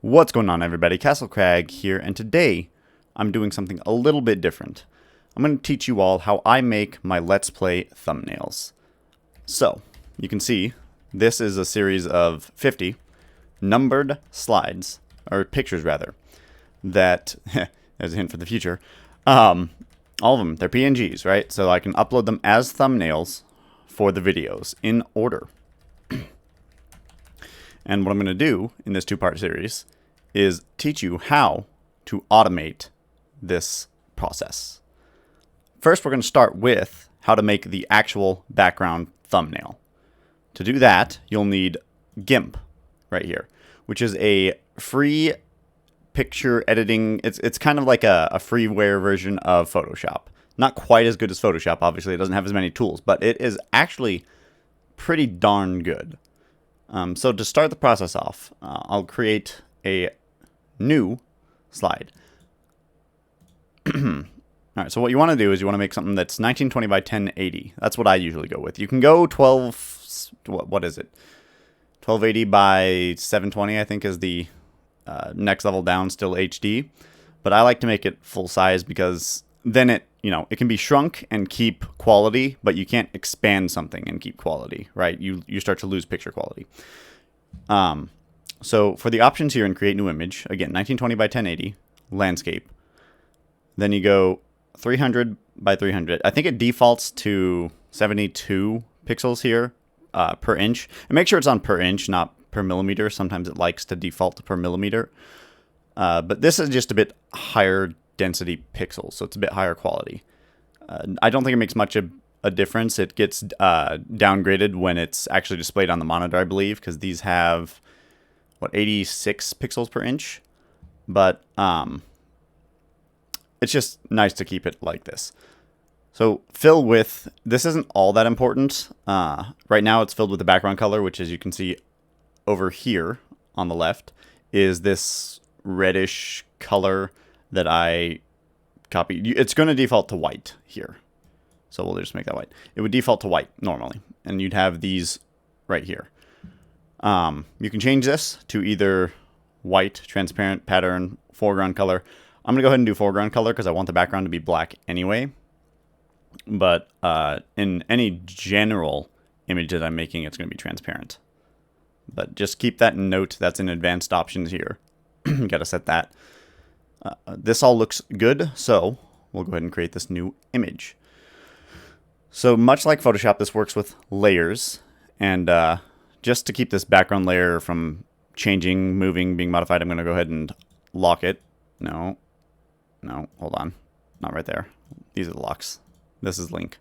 What's going on, everybody? Castle Crag here, and today I'm doing something a little bit different. I'm going to teach you all how I make my Let's Play thumbnails. So, you can see this is a series of 50 numbered slides, or pictures rather, that, as a hint for the future, all of them, they're PNGs, right? So I can upload them as thumbnails for the videos in order. And what I'm going to do in this two-part series is teach you how to automate this process. First, we're going to start with how to make the actual background thumbnail. To do that, you'll need GIMP right here, which is a free picture editing. It's kind of like a freeware version of Photoshop. Not quite as good as Photoshop, obviously. It doesn't have as many tools, but it is actually pretty darn good. So to start the process off, I'll create a new slide. Alright, so what you want to do is you want to make something that's 1920 by 1080. That's what I usually go with. You can go what is it? 1280 by 720, I think, is the next level down, still HD. But I like to make it full size because then it can be shrunk and keep quality, but you can't expand something and keep quality, right? You start to lose picture quality. So for the options here in Create New Image, again, 1920 by 1080, landscape. Then you go 300 by 300. I think it defaults to 72 pixels here per inch. And make sure it's on per inch, not per millimeter. Sometimes it likes to default to per millimeter. But this is just a bit higher density pixels, so it's a bit higher quality. I don't think it makes much of a difference. It gets downgraded when it's actually displayed on the monitor, I believe, because these have, 86 pixels per inch? But it's just nice to keep it like this. So fill with, this isn't all that important. Right now it's filled with the background color, which, as you can see over here on the left, is this reddish color that I copied. It's going to default to white here. So we'll just make that white. It would default to white normally. And you'd have these right here. You can change this to either white, transparent, pattern, foreground color. I'm going to go ahead and do foreground color because I want the background to be black anyway. But in any general image that I'm making, it's going to be transparent. But just keep that in note. That's in advanced options here. Got to set that. This all looks good, so we'll go ahead and create this new image. So much like Photoshop, this works with layers, and just to keep this background layer from changing, moving, being modified, I'm going to go ahead and lock it. No, hold on. Not right there. These are the locks. This is link.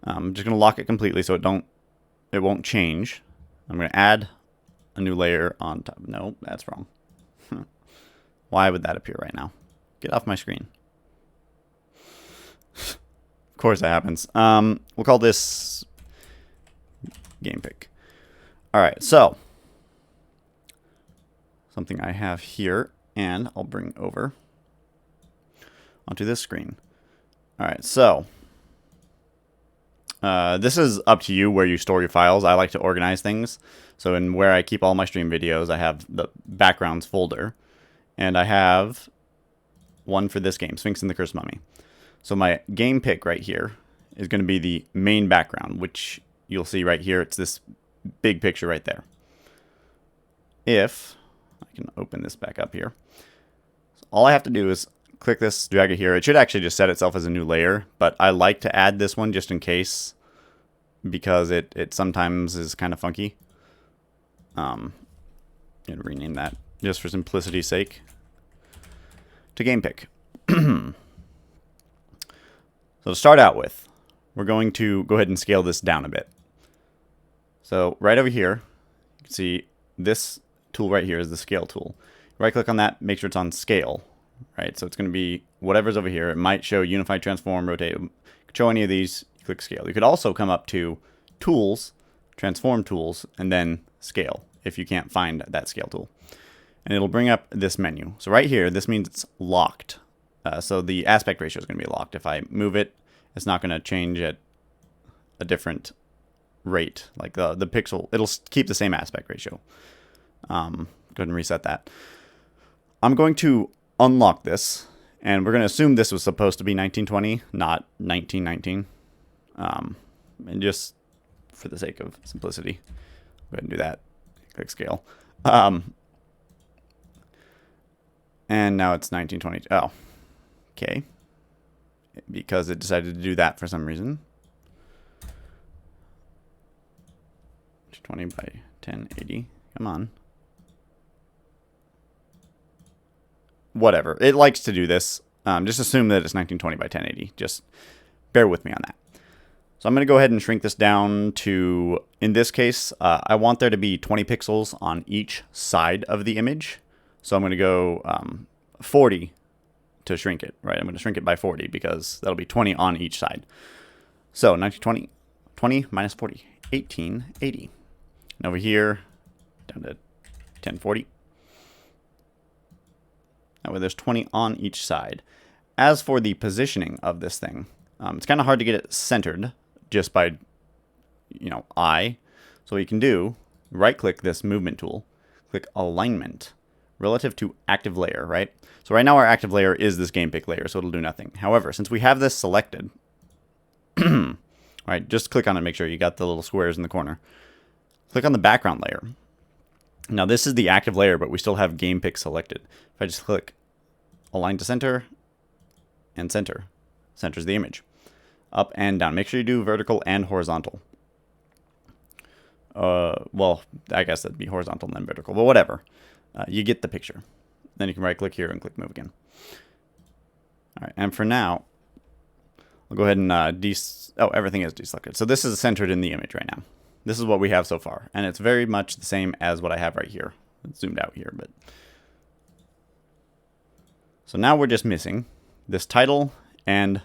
I'm just going to lock it completely so it won't change. I'm going to add a new layer on top. No, that's wrong. Why would that appear right now? Get off my screen. Of course that happens. We'll call this game pick. Alright, so something I have here, and I'll bring over onto this screen. Alright, so this is up to you where you store your files. I like to organize things. So in where I keep all my stream videos, I have the backgrounds folder. And I have one for this game, Sphinx and the Cursed Mummy. So my game pick right here is going to be the main background, which you'll see right here. It's this big picture right there. If I can open this back up here. So all I have to do is click this, drag it here. It should actually just set itself as a new layer, but I like to add this one just in case because it sometimes is kind of funky. And rename that just for simplicity's sake to game pick. So to start out with, we're going to go ahead and scale this down a bit. So right over here, you can see this tool right here is the scale tool. Right click on that, make sure it's on scale, right? So it's going to be whatever's over here. It might show unify, transform, rotate. Show any of these, click scale. You could also come up to tools, transform tools, and then scale if you can't find that scale tool. And it'll bring up this menu. So right here, this means it's locked. So the aspect ratio is going to be locked. If I move it, it's not going to change at a different rate. Like the pixel, it'll keep the same aspect ratio. Go ahead and reset that. I'm going to unlock this, and we're going to assume this was supposed to be 1920, not 1919. And just for the sake of simplicity, go ahead and do that. Click scale. And now it's 1920. Oh, okay. Because it decided to do that for some reason. 20 by 1080. Come on. Whatever. It likes to do this. Just assume that it's 1920 by 1080. Just bear with me on that. So I'm going to go ahead and shrink this down to, in this case, I want there to be 20 pixels on each side of the image. So I'm going to go 40 to shrink it, right? I'm going to shrink it by 40 because that'll be 20 on each side. So 1920, 20 minus 40, 1880. And over here, down to 1040. That way there's 20 on each side. As for the positioning of this thing, it's kind of hard to get it centered just by, eye. So what you can do, right-click this movement tool, click alignment, relative to active layer, right? So right now our active layer is this game pick layer, so it'll do nothing. However, since we have this selected, right, just click on it, make sure you got the little squares in the corner. Click on the background layer. Now this is the active layer, but we still have game pick selected. If I just click align to center and center, centers the image. Up and down. Make sure you do vertical and horizontal. Well, I guess that'd be horizontal and then vertical, but whatever. You get the picture. Then you can right click here and click move again. All right, and for now, I'll go ahead and everything is deselected. So this is centered in the image right now. This is what we have so far, and it's very much the same as what I have right here. It's zoomed out here, but so now we're just missing this title and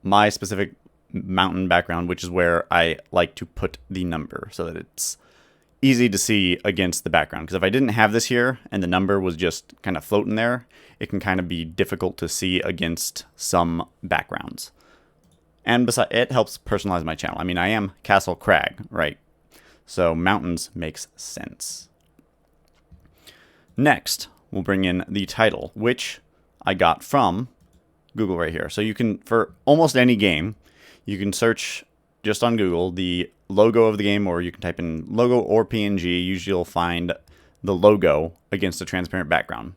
my specific mountain background, which is where I like to put the number so that it's easy to see against the background. Because if I didn't have this here and the number was just kind of floating there, it can kind of be difficult to see against some backgrounds. And besides, it helps personalize my channel. I mean, I am Castle Crag, right? So mountains makes sense. Next, we'll bring in the title, which I got from Google right here. So you can, for almost any game, you can search just on Google the logo of the game, or you can type in logo or PNG. Usually you'll find the logo against a transparent background.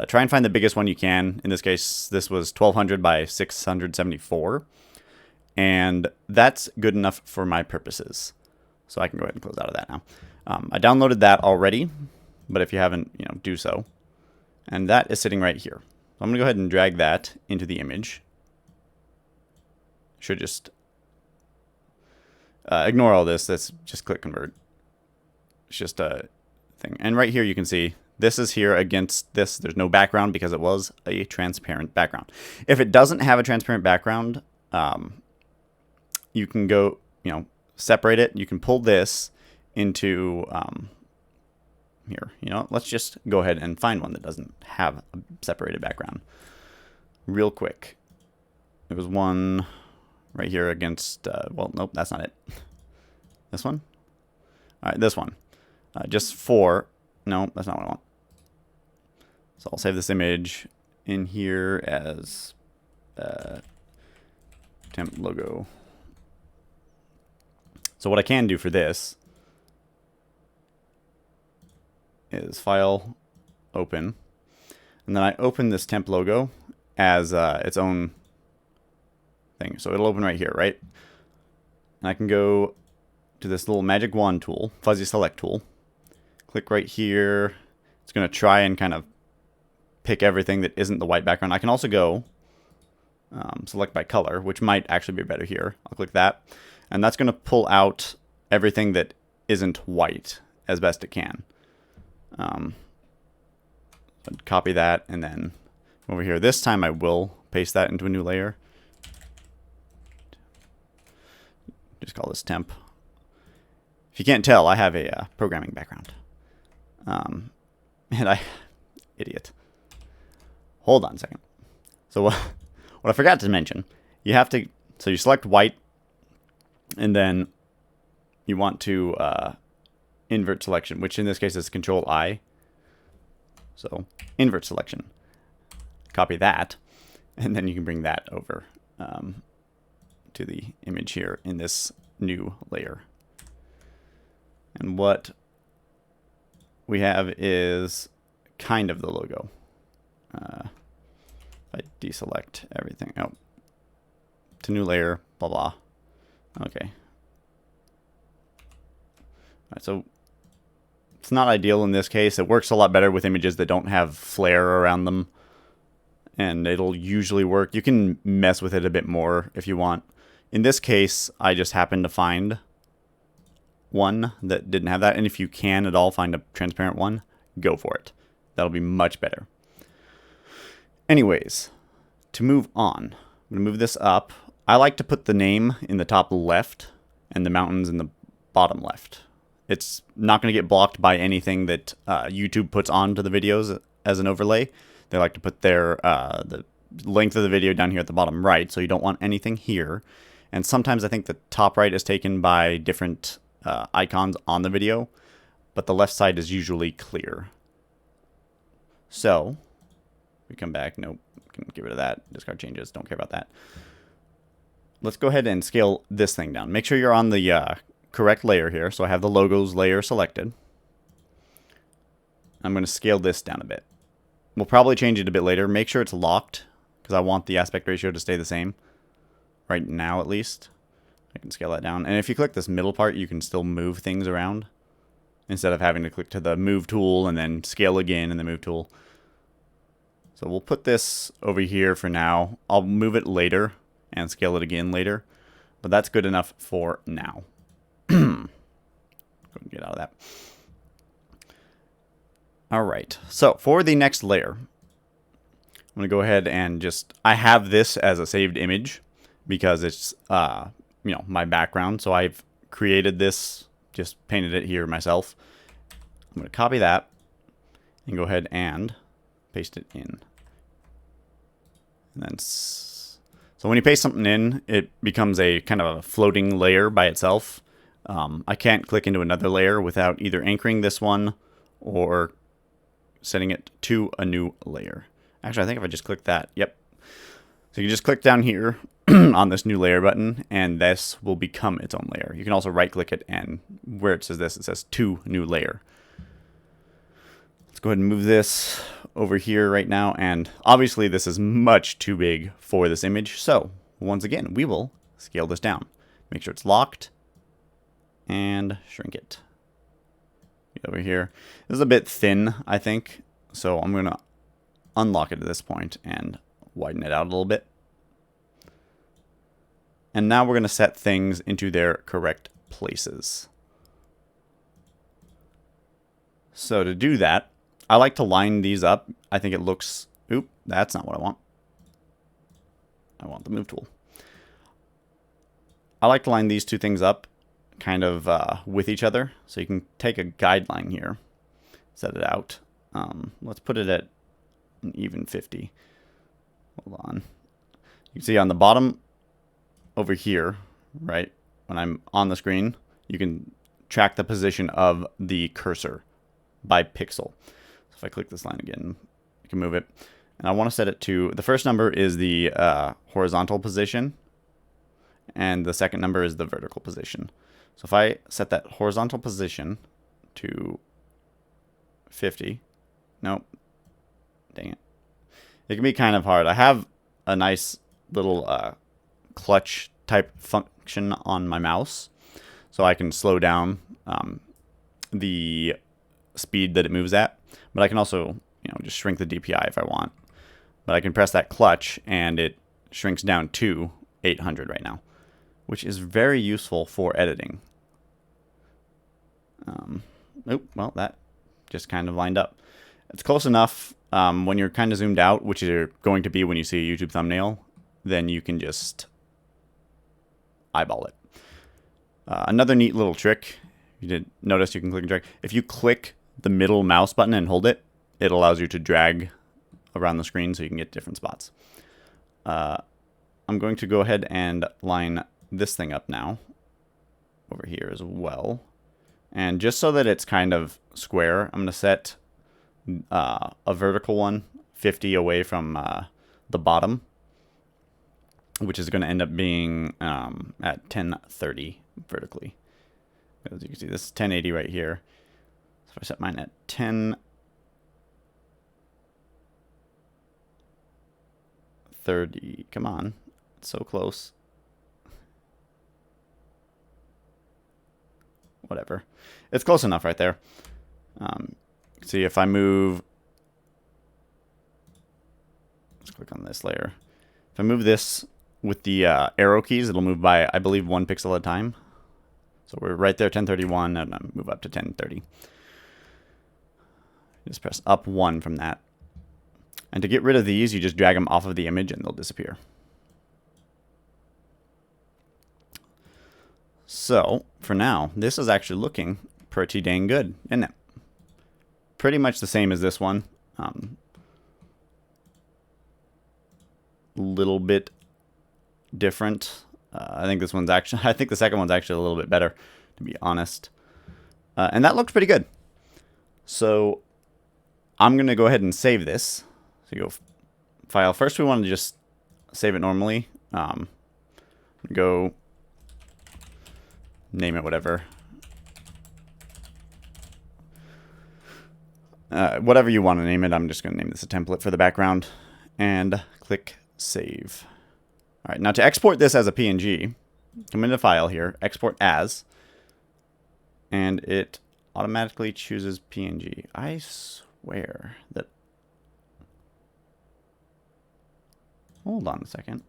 Try and find the biggest one you can. In this case, this was 1200 by 674. And that's good enough for my purposes. So I can go ahead and close out of that now. I downloaded that already, but if you haven't, do so. And that is sitting right here. So I'm going to go ahead and drag that into the image. Should just ignore all this. Let's just click convert. It's just a thing. And right here you can see this is here against this. There's no background because it was a transparent background. If it doesn't have a transparent background, you can go, separate it. You can pull this into here. Let's just go ahead and find one that doesn't have a separated background real quick. There was one right here against, well, nope, that's not it. This one? All right, this one. Just for, no, that's not what I want. So I'll save this image in here as temp logo. So what I can do for this is file, open, and then I open this temp logo as its own thing. So it'll open right here, right? And I can go to this little magic wand tool, fuzzy select tool, click right here. It's going to try and kind of pick everything that isn't the white background. I can also go select by color, which might actually be better here. I'll click that. And that's going to pull out everything that isn't white as best it can. Copy that, and then over here, this time I will paste that into a new layer. Just call this temp. If you can't tell, I have a programming background. And idiot. Hold on a second. So what I forgot to mention, you have to, so you select white, and then you want to invert selection, which in this case is Control I. So invert selection. Copy that, and then you can bring that over to the image here in this new layer. And what we have is kind of the logo. If I deselect everything, oh, to new layer, blah blah. Okay. All right, so it's not ideal in this case. It works a lot better with images that don't have flare around them, and it'll usually work. You can mess with it a bit more if you want. In this case, I just happened to find one that didn't have that, and if you can at all find a transparent one, go for it. That'll be much better. Anyways, to move on, I'm going to move this up. I like to put the name in the top left and the mountains in the bottom left. It's not going to get blocked by anything that YouTube puts onto the videos as an overlay. They like to put their the length of the video down here at the bottom right, so you don't want anything here. And sometimes I think the top right is taken by different icons on the video, but the left side is usually clear. So we come back, nope, can get rid of that, discard changes, don't care about that. Let's go ahead and scale this thing down. Make sure you're on the correct layer here. So I have the logos layer selected. I'm going to scale this down a bit. We'll probably change it a bit later. Make sure it's locked, because I want the aspect ratio to stay the same. Right now, at least. I can scale that down. And if you click this middle part, you can still move things around, instead of having to click to the move tool and then scale again in the move tool. So we'll put this over here for now. I'll move it later and scale it again later, but that's good enough for now. Go ahead and get out of that. All right, so for the next layer, I'm going to go ahead and I have this as a saved image because it's, my background. So I've created this, just painted it here myself. I'm going to copy that and go ahead and paste it in. And then, so when you paste something in, it becomes a kind of a floating layer by itself. I can't click into another layer without either anchoring this one or setting it to a new layer. Actually, I think if I just click that, yep. So you just click down here on this new layer button, and this will become its own layer. You can also right click it, and where it says this, it says to new layer. Let's go ahead and move this over here right now, and obviously this is much too big for this image, so once again we will scale this down. Make sure it's locked and shrink it. Get over here. This is a bit thin, I think, so I'm going to unlock it at this point and widen it out a little bit. And now we're going to set things into their correct places. So to do that, I like to line these up. I think it looks... Oop, that's not what I want. I want the move tool. I like to line these two things up kind of with each other. So you can take a guideline here, set it out. Let's put it at an even 50. Hold on. You can see on the bottom over here, right, when I'm on the screen, you can track the position of the cursor by pixel. So if I click this line again, I can move it. And I want to set it to, the first number is the horizontal position, and the second number is the vertical position. So if I set that horizontal position to 50, nope, dang it. It can be kind of hard. I have a nice little clutch type function on my mouse, so I can slow down the speed that it moves at, but I can also just shrink the DPI if I want. But I can press that clutch and it shrinks down to 800 right now, which is very useful for editing. Well, that just kind of lined up. It's close enough when you're kind of zoomed out, which you're going to be when you see a YouTube thumbnail, then you can just eyeball it. Another neat little trick, you did notice you can click and drag. If you click the middle mouse button and hold it, it allows you to drag around the screen so you can get different spots. I'm going to go ahead and line this thing up now over here as well. And just so that it's kind of square, I'm going to set a vertical one 50 away from the bottom, which is going to end up being at 1030 vertically. As you can see, this is 1080 right here. So if I set mine at 1030, come on, it's so close. Whatever, it's close enough right there. See, if I move, let's click on this layer. If I move this with the arrow keys, it'll move by, I believe, 1 pixel at a time. So we're right there, 1031, and I move up to 1030. Just press up 1 from that. And to get rid of these, you just drag them off of the image and they'll disappear. So, for now, this is actually looking pretty dang good, isn't it? Pretty much the same as this one. Little bit different. I think this one's actually, I think the second one's actually a little bit better, to be honest. And that looks pretty good. So I'm going to go ahead and save this. So you go file. First we want to just save it normally. Go name it whatever. Whatever you want to name it. I'm just going to name this a template for the background. And click save. All right, now to export this as a PNG, come into File here, Export As, and it automatically chooses PNG. I swear that... Hold on a second.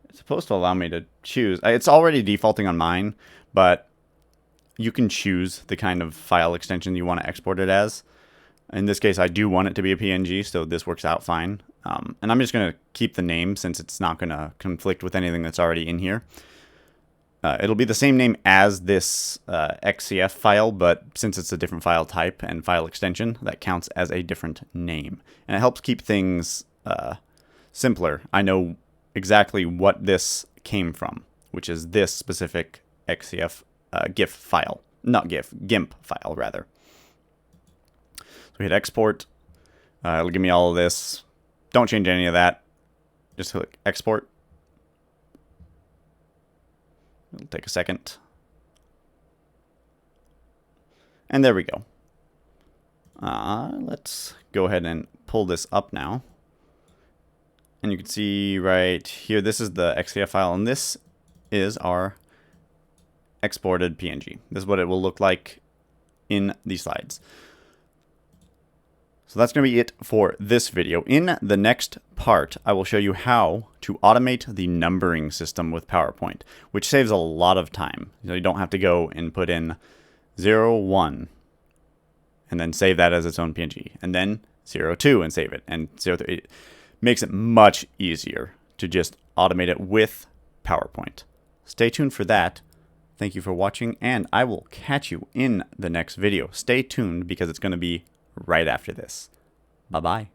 It's supposed to allow me to choose. It's already defaulting on mine, but you can choose the kind of file extension you want to export it as. In this case, I do want it to be a PNG, so this works out fine. And I'm just going to keep the name since it's not going to conflict with anything that's already in here. It'll be the same name as this XCF file, but since it's a different file type and file extension, that counts as a different name. And it helps keep things simpler. I know exactly what this came from, which is this specific XCF GIF file. Not GIF, GIMP file, rather. So we hit export. It'll give me all of this. Don't change any of that. Just click export. It'll take a second. And there we go. Let's go ahead and pull this up now. And you can see right here, this is the XCF file, and this is our exported PNG. This is what it will look like in the slides. So that's going to be it for this video. In the next part, I will show you how to automate the numbering system with PowerPoint, which saves a lot of time. So you don't have to go and put in 0, 1, and then save that as its own PNG, and then 0, 2 and save it, and 0, 3. It makes it much easier to just automate it with PowerPoint. Stay tuned for that. Thank you for watching, and I will catch you in the next video. Stay tuned because it's going to be right after this. Bye-bye.